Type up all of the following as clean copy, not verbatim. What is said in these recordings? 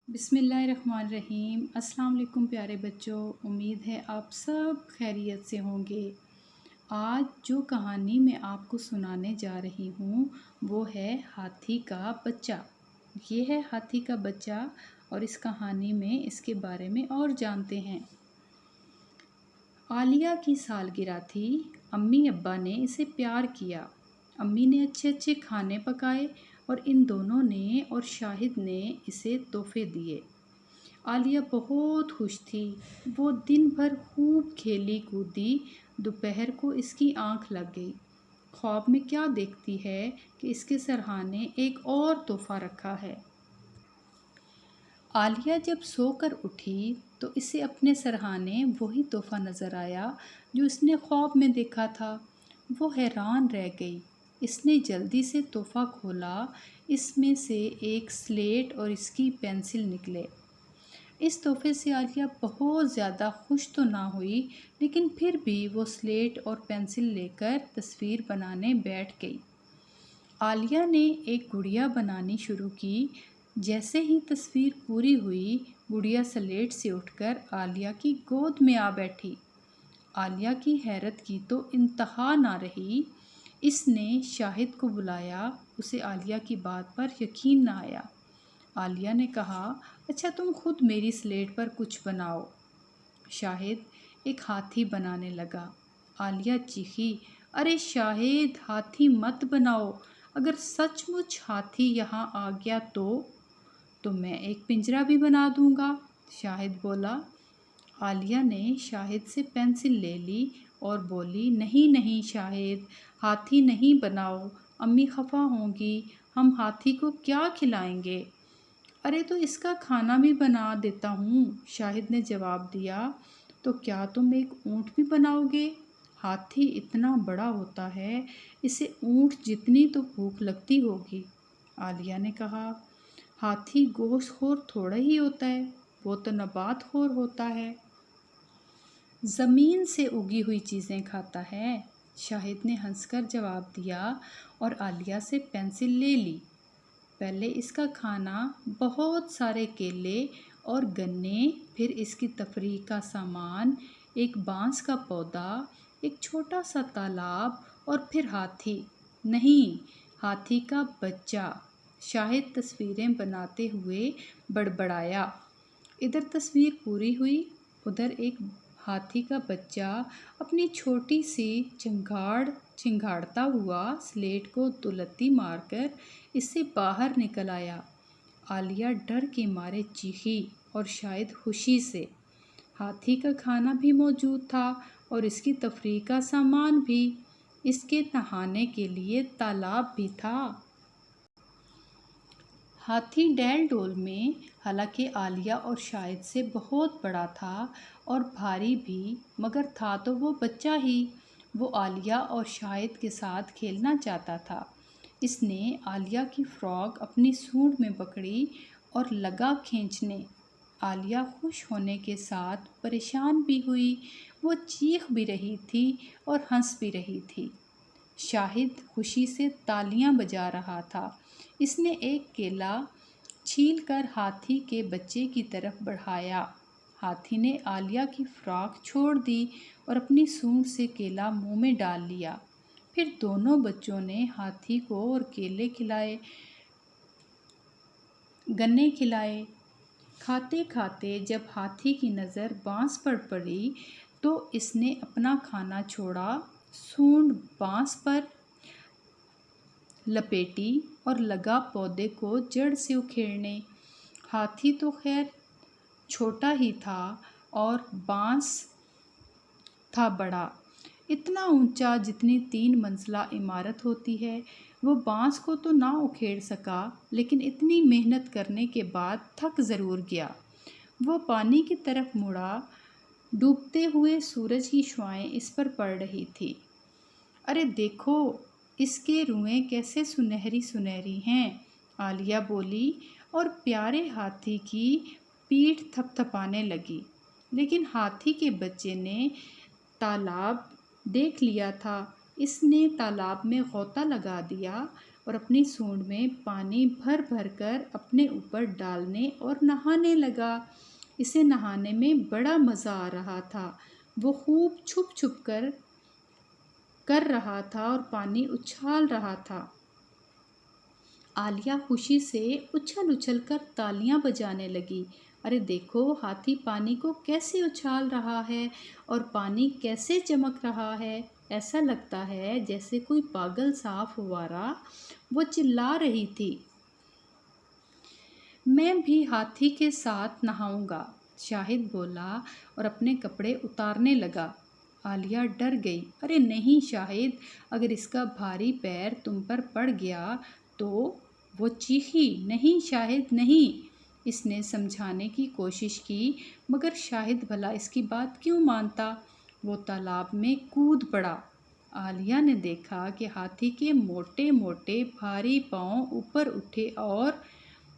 بسم اللہ الرحمن الرحیم۔ السلام علیکم پیارے بچوں، امید ہے آپ سب خیریت سے ہوں گے۔ آج جو کہانی میں آپ کو سنانے جا رہی ہوں وہ ہے ہاتھی کا بچہ۔ یہ ہے ہاتھی کا بچہ اور اس کہانی میں اس کے بارے میں اور جانتے ہیں۔ عالیہ کی سالگرہ تھی۔ امی ابا نے اسے پیار کیا۔ امی نے اچھے اچھے کھانے پکائے اور ان دونوں نے اور شاہد نے اسے تحفے دیے۔ عالیہ بہت خوش تھی۔ وہ دن بھر خوب کھیلی کودی۔ دوپہر کو اس کی آنکھ لگ گئی۔ خواب میں کیا دیکھتی ہے کہ اس کے سرہانے ایک اور تحفہ رکھا ہے۔ عالیہ جب سو کر اٹھی تو اسے اپنے سرہانے وہی تحفہ نظر آیا جو اس نے خواب میں دیکھا تھا۔ وہ حیران رہ گئی۔ اس نے جلدی سے تحفہ کھولا۔ اس میں سے ایک سلیٹ اور اس کی پینسل نکلے۔ اس تحفے سے عالیہ بہت زیادہ خوش تو نہ ہوئی، لیکن پھر بھی وہ سلیٹ اور پینسل لے کر تصویر بنانے بیٹھ گئی۔ عالیہ نے ایک گڑیا بنانی شروع کی۔ جیسے ہی تصویر پوری ہوئی، گڑیا سلیٹ سے اٹھ کر عالیہ کی گود میں آ بیٹھی۔ عالیہ کی حیرت کی تو انتہا نہ رہی۔ اس نے شاہد کو بلایا۔ اسے عالیہ کی بات پر یقین نہ آیا۔ عالیہ نے کہا، اچھا تم خود میری سلیٹ پر کچھ بناؤ۔ شاہد ایک ہاتھی بنانے لگا۔ عالیہ چیخی، ارے شاہد، ہاتھی مت بناؤ۔ اگر سچ مچ ہاتھی یہاں آ گیا تو میں ایک پنجرا بھی بنا دوں گا۔ شاہد بولا۔ عالیہ نے شاہد سے پینسل لے لی اور بولی، نہیں نہیں شاہد، ہاتھی نہیں بناؤ، امی خفا ہوں گی، ہم ہاتھی کو کیا کھلائیں گے؟ ارے تو اس کا کھانا بھی بنا دیتا ہوں، شاہد نے جواب دیا۔ تو کیا تم ایک اونٹ بھی بناؤ گے؟ ہاتھی اتنا بڑا ہوتا ہے، اسے اونٹ جتنی تو بھوک لگتی ہوگی۔ عالیہ نے کہا، ہاتھی گوشت خور تھوڑا ہی ہوتا ہے، وہ تو نبات خور ہوتا ہے۔ زمین سے اگی ہوئی چیزیں کھاتا ہے۔ شاہد نے ہنس کر جواب دیا اور عالیہ سے پینسل لے لی۔ پہلے اس کا کھانا بہت سارے کیلے اور گنے، پھر اس کی تفریح کا سامان، ایک بانس کا پودا، ایک چھوٹا سا تالاب اور پھر ہاتھی، نہیں، ہاتھی کا بچہ۔ شاہد تصویریں بناتے ہوئے بڑبڑایا۔ ادھر تصویر پوری ہوئی، ادھر ایک ہاتھی کا بچہ اپنی چھوٹی سی چنگھاڑتا ہوا سلیٹ کو دو لتی مار کر اس سے باہر نکل آیا۔ عالیہ ڈر کے مارے چیخی اور شاہد خوشی سے۔ ہاتھی کا کھانا بھی موجود تھا اور اس کی تفریح کا سامان بھی۔ اس کے نہانے کے لیے تالاب بھی تھا۔ ہاتھی ڈیل ڈول میں، حالانکہ عالیہ اور شاہد سے بہت بڑا تھا اور بھاری بھی، مگر تھا تو وہ بچہ ہی۔ وہ عالیہ اور شاہد کے ساتھ کھیلنا چاہتا تھا۔ اس نے عالیہ کی فراک اپنی سونڈ میں پکڑی اور لگا کھینچنے۔ عالیہ خوش ہونے کے ساتھ پریشان بھی ہوئی۔ وہ چیخ بھی رہی تھی اور ہنس بھی رہی تھی۔ شاہد خوشی سے تالیاں بجا رہا تھا۔ اس نے ایک کیلا چھیل کر ہاتھی کے بچے کی طرف بڑھایا۔ ہاتھی نے عالیہ کی فراک چھوڑ دی اور اپنی سونڈ سے کیلا منہ میں ڈال لیا۔ پھر دونوں بچوں نے ہاتھی کو اور کیلے کھلائے، گنے کھلائے۔ کھاتے کھاتے جب ہاتھی کی نظر بانس پر پڑی تو اس نے اپنا کھانا چھوڑا، سونڈ بانس پر لپیٹی اور لگا پودے کو جڑ سے اکھیڑنے۔ ہاتھی تو خیر چھوٹا ہی تھا اور بانس تھا بڑا، اتنا اونچا جتنی 3 منزلہ عمارت ہوتی ہے۔ وہ بانس کو تو نہ اکھیڑ سکا، لیکن اتنی محنت کرنے کے بعد تھک ضرور گیا۔ وہ پانی کی طرف مڑا۔ ڈوبتے ہوئے سورج کی شعاعیں اس پر پڑ رہی تھی۔ ارے دیکھو، اس کے روئیں کیسے سنہری سنہری ہیں، عالیہ بولی اور پیارے ہاتھی کی پیٹھ تھپ تھپانے لگی۔ لیکن ہاتھی کے بچے نے تالاب دیکھ لیا تھا۔ اس نے تالاب میں غوطہ لگا دیا اور اپنی سونڈ میں پانی بھر بھر کر اپنے اوپر ڈالنے اور نہانے لگا۔ اسے نہانے میں بڑا مزہ آ رہا تھا۔ وہ خوب چھپ چھپ کر رہا تھا اور پانی اچھال رہا تھا۔ عالیہ خوشی سے اچھل اچھل کر تالیاں بجانے لگی۔ ارے دیکھو، ہاتھی پانی کو کیسے اچھال رہا ہے اور پانی کیسے چمک رہا ہے، ایسا لگتا ہے جیسے کوئی پاگل سا فوارہ۔ وہ چلا رہی تھی، میں بھی ہاتھی کے ساتھ نہاؤں گا، شاہد بولا اور اپنے کپڑے اتارنے لگا۔ عالیہ ڈر گئی۔ ارے نہیں شاہد، اگر اس کا بھاری پیر تم پر پڑ گیا تو؟ وہ چیخی۔ نہیں شاہد نہیں۔ اس نے سمجھانے کی کوشش کی، مگر شاہد بھلا اس کی بات کیوں مانتا؟ وہ تالاب میں کود پڑا۔ عالیہ نے دیکھا کہ ہاتھی کے موٹے موٹے بھاری پاؤں اوپر اٹھے اور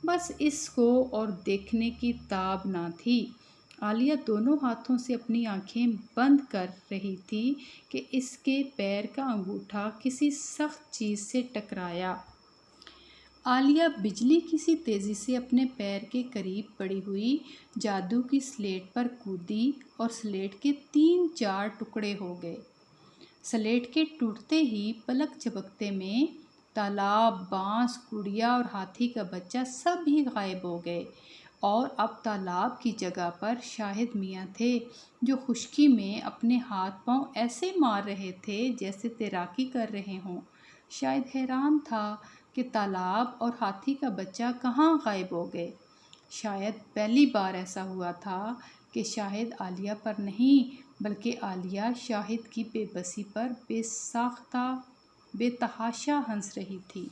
بس اس کو اور دیکھنے کی تاب نہ تھی۔ عالیہ دونوں ہاتھوں سے اپنی آنکھیں بند کر رہی تھی کہ اس کے پیر کا انگوٹھا کسی سخت چیز سے ٹکرایا۔ عالیہ بجلی کی سی تیزی سے اپنے پیر کے قریب پڑی ہوئی جادو کی سلیٹ پر کودی اور سلیٹ کے 3-4 ٹکڑے ہو گئے۔ سلیٹ کے ٹوٹتے ہی پلک جھپکتے میں تالاب، بانس، گڑیا اور ہاتھی کا بچہ سب ہی غائب ہو گئے، اور اب تالاب کی جگہ پر شاہد میاں تھے، جو خشکی میں اپنے ہاتھ پاؤں ایسے مار رہے تھے جیسے تیراکی کر رہے ہوں۔ شاہد حیران تھا کہ تالاب اور ہاتھی کا بچہ کہاں غائب ہو گئے۔ شاید پہلی بار ایسا ہوا تھا کہ شاہد عالیہ پر نہیں بلکہ عالیہ شاہد کی بے بسی پر بے ساختہ بے تحاشا ہنس رہی تھی۔